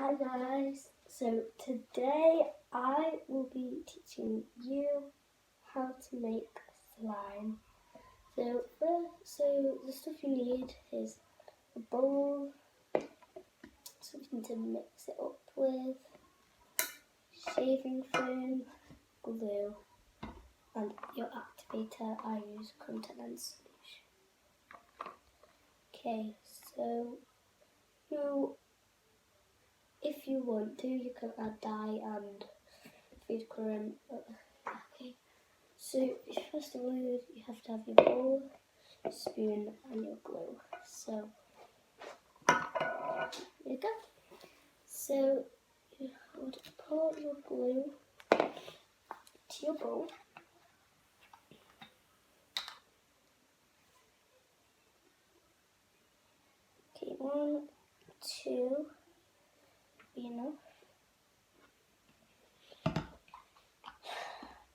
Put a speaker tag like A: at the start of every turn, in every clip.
A: Hi guys, so today I will be teaching you how to make slime. So the stuff you need is a bowl, something to mix it up with, shaving foam, glue, and your activator. I use contact lens solution. Okay, so if you want to, you can add dye and food colouring. Okay. So first of all, you have to have your bowl, spoon, and your glue. So there you go. So you would pour your glue to your bowl. Okay, 1, 2, be enough.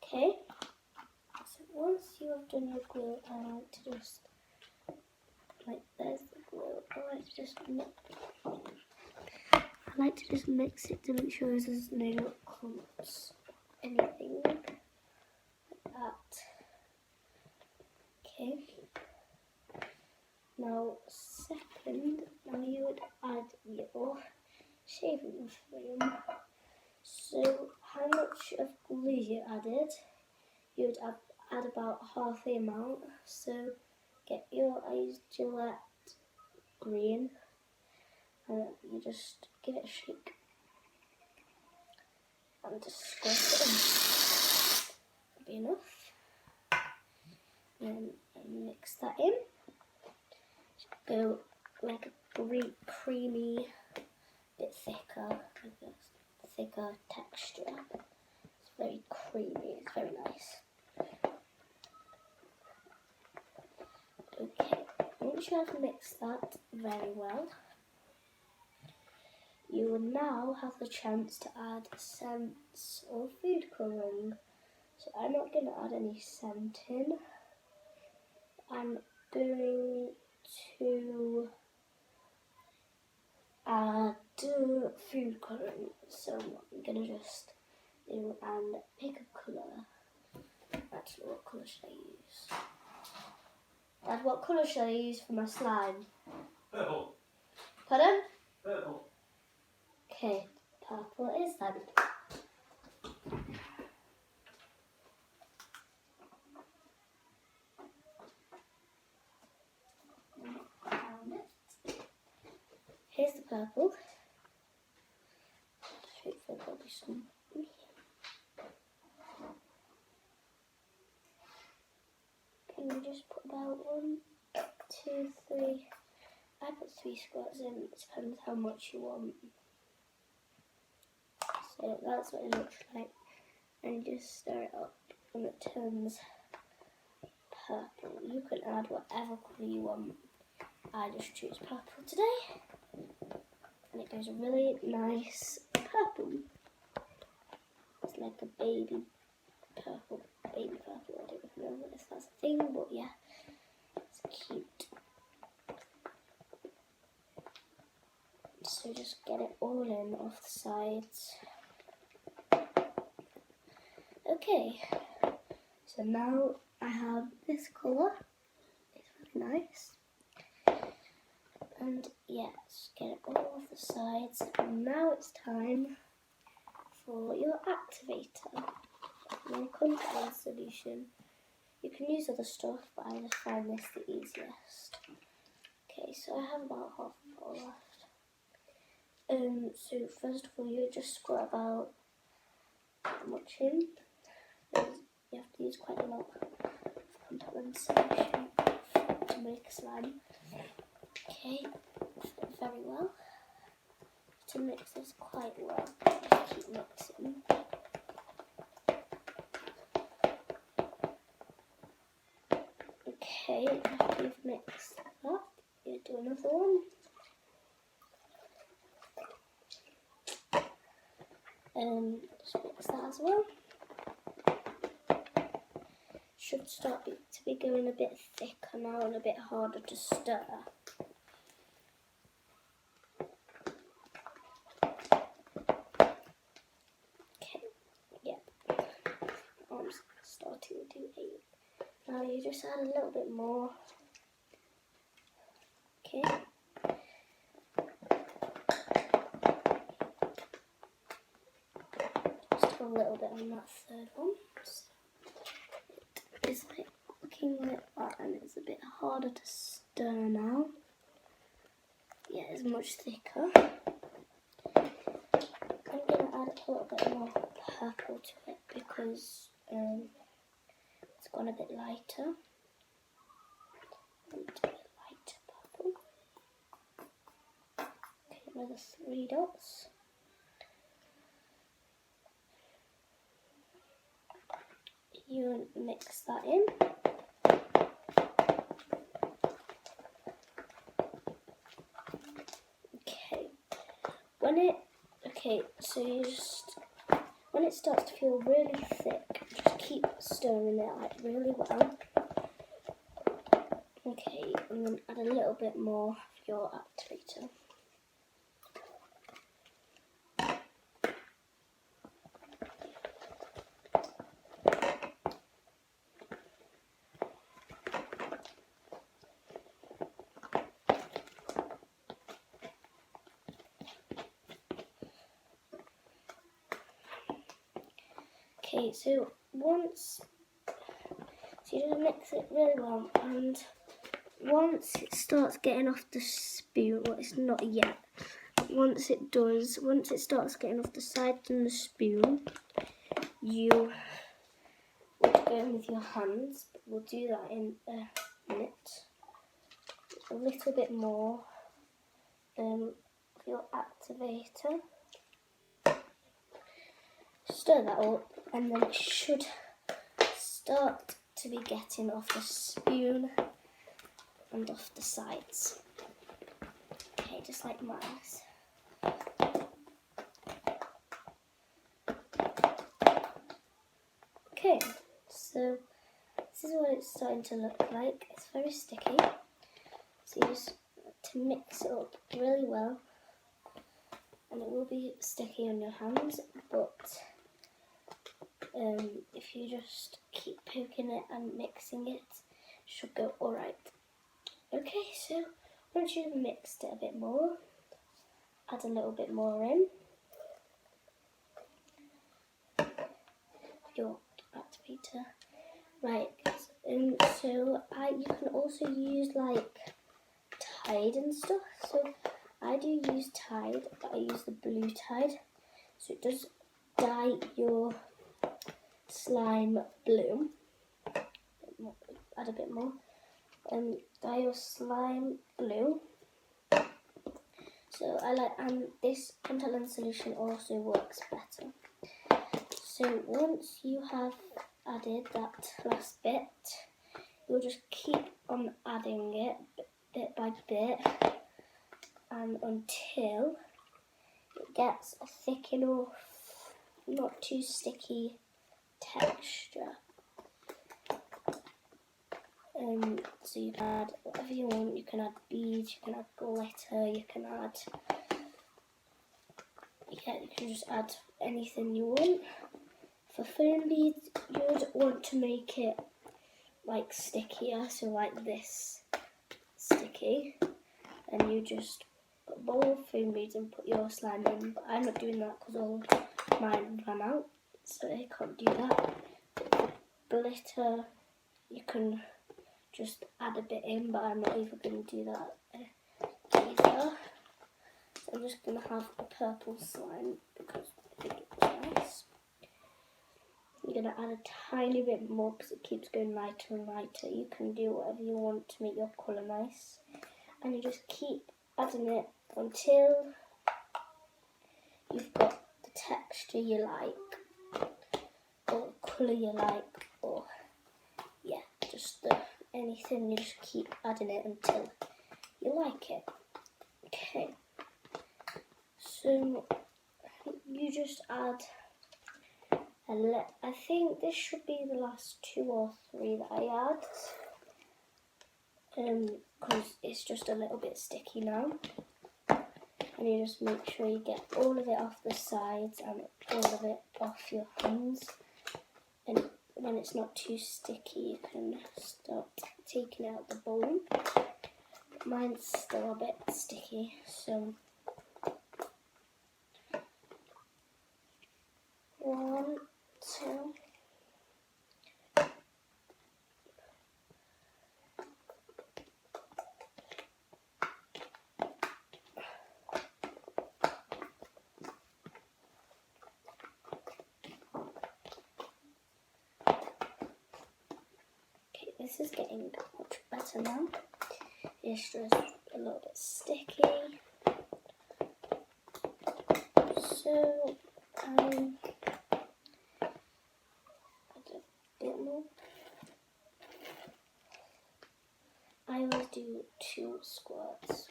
A: Okay. So once you have done your glue, I like to just there's the glue. I like to just mix it to make sure there's no clumps, anything like that. Okay. Now you would add your shaving foam. So how much of glue you added? You would add about half the amount. So get your Gillette green and you just give it a shake and just squirt it in. That'll be enough. And mix that in. Go like a creamy, bit thicker, like a thicker texture. It's very creamy, it's very nice. Okay, once you have mixed that very well, you will now have the chance to add scents or food colouring. So I'm not going to add any scent in. I'm going to add food colouring. So I'm going to just do and pick a colour. Actually, what colour should I use? Dad, what colour should I use for my slime?
B: Purple.
A: Pardon?
B: Purple.
A: Okay, purple it is then. Here's the purple. Hopefully there'll be some. Can you just put about 1, 2, 3? I put 3 squirts in. It depends how much you want. So that's what it looks like. And just stir it up and it turns purple. You can add whatever colour you want. I just choose purple today. And it goes really nice purple. It's like a baby purple. I don't even know if that's a thing, but yeah, it's cute. So just get it all in off the sides. Okay, so now I have this colour. It's really nice. And yeah, just get it all off the sides. And now it's time for your activator. Your contact lens solution. You can use other stuff, but I just find this the easiest. Okay, so I have about half a bottle left. So first of all, you just squirt about that much in. You have to use quite a lot of contact lens solution to make slime. Okay, very well. To mix this quite well, just keep mixing. Okay, after you've mixed that, you do another one. Just mix that as well. Should start to be going a bit thicker now and a bit harder to stir. Now you just add a little bit more. Okay. Just a little bit on that third one. So it's like looking like that, and it's a bit harder to stir now. Yeah, it's much thicker. I'm going to add a little bit more purple to it because it's gone a bit lighter. A bit lighter purple. Okay, another 3 dots. You mix that in. So you just, when it starts to feel really thick, just keep stirring it like really well. Okay, and then add a little bit more of your activator. Okay, so you just mix it really well, and once it starts getting off the spoon, well, it's not yet. Once it starts getting off the sides and the spoon, you will go in with your hands, but we'll do that in a minute. A little bit more of your activator. Stir that up, and then it should start to be getting off the spoon and off the sides. Okay, just like mine. Okay, so this is what it's starting to look like. It's very sticky, so you just to mix it up really well, and it will be sticky on your hands, but if you just keep poking it and mixing it, it should go alright. Okay, so once you've mixed it a bit more, add a little bit more in. Your activator. Right, so you can also use like Tide and stuff. So I do use Tide, but I use the blue Tide. So it does dye your slime blue. Add a bit more. Dye your slime blue. So and this contact lens solution also works better. So once you have added that last bit, you'll just keep on adding it bit by bit, and until it gets a thick enough, not too sticky texture. So you can add whatever you want. You can add beads, you can add glitter, you can just add anything you want. For foam beads, you would want to make it like stickier, so like this sticky, and you just put a bowl of foam beads and put your slime in. But I'm not doing that because all mine ran out, so I can't do that. For glitter, you can just add a bit in, but I'm not even going to do that either. So I'm just going to have a purple slime because I think it looks nice. You're going to add a tiny bit more because it keeps going lighter and lighter. You can do whatever you want to make your colour nice. And you just keep adding it until you've got the texture you like, or the colour you like, or yeah, just anything. You just keep adding it until you like it. Okay, so you just add I think this should be the last 2 or 3 that I add, because it's just a little bit sticky now. And you just make sure you get all of it off the sides and all of it off your hands. And when it's not too sticky, you can start taking out the bowl. Mine's still a bit sticky, so 1, 2. Okay, this is getting much better now. It's just a little bit sticky. So, add a bit more. I always do 2 squirts.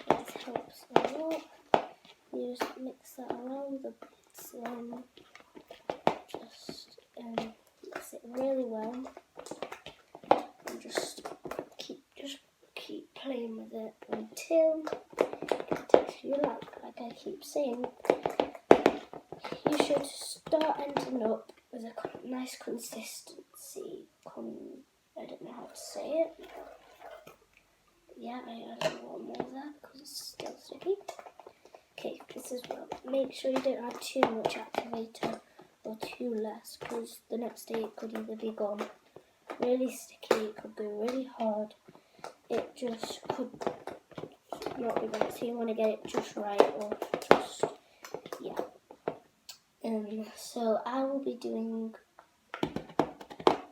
A: This helps a lot. You just mix that around the slime. Just mix it really well, and just keep playing with it until it takes you like I keep saying. You should start ending up with a nice consistency. I don't know how to say it. Yeah, I added one more there because it's still sticky. Okay, this is well. Make sure you don't add too much activator or too less, because the next day it could either be gone really sticky, it could go really hard, it just could not be right. So you want to get it just right, or just, yeah. So I will be doing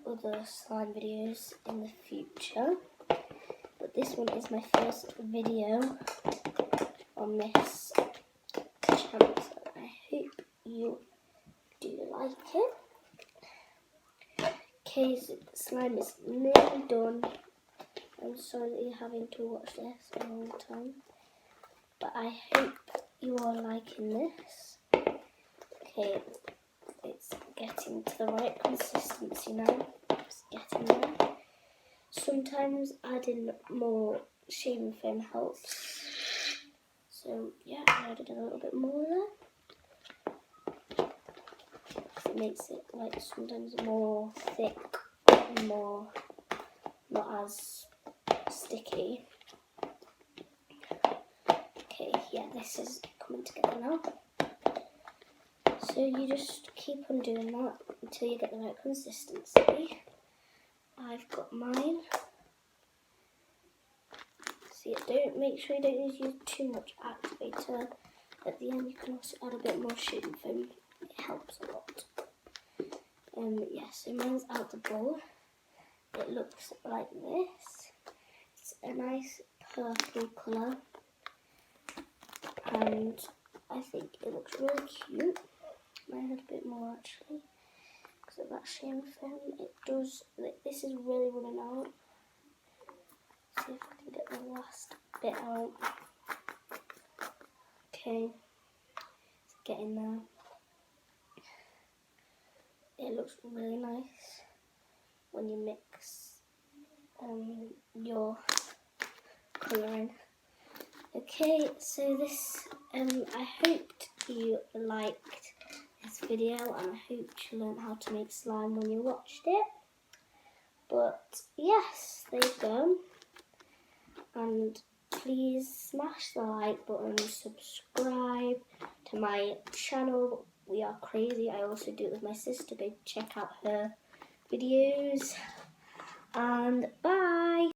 A: other slime videos in the future, but this one is my first video on this channel, so I hope you do like it. Okay, so the slime is nearly done. I'm sorry that you're having to watch this a long time, but I hope you are liking this. Okay, it's getting to the right consistency now. It's getting there. Sometimes adding more shaving foam helps. So yeah, I added a little bit more there. It makes it like sometimes more thick and more not as sticky. Okay, yeah, this is coming together now. So you just keep on doing that until you get the right consistency. I've got mine. See, make sure you don't use too much activator. At the end, you can also add a bit more shaving foam. It helps a lot. Yeah, so mine's out the bowl. It looks like this. It's a nice purple colour, and I think it looks really cute. Mine had a bit more actually, because of that shaving foam. It does. This is really running out. See if I can get the last bit out. Okay, it's getting there. It looks really nice when you mix your colouring. Okay, so this, I hoped you liked this video, and I hoped you learned how to make slime when you watched it. But yes, there you go. And please smash the like button, subscribe to my channel. We are crazy. I also do it with my sister. Go check out her videos. And bye.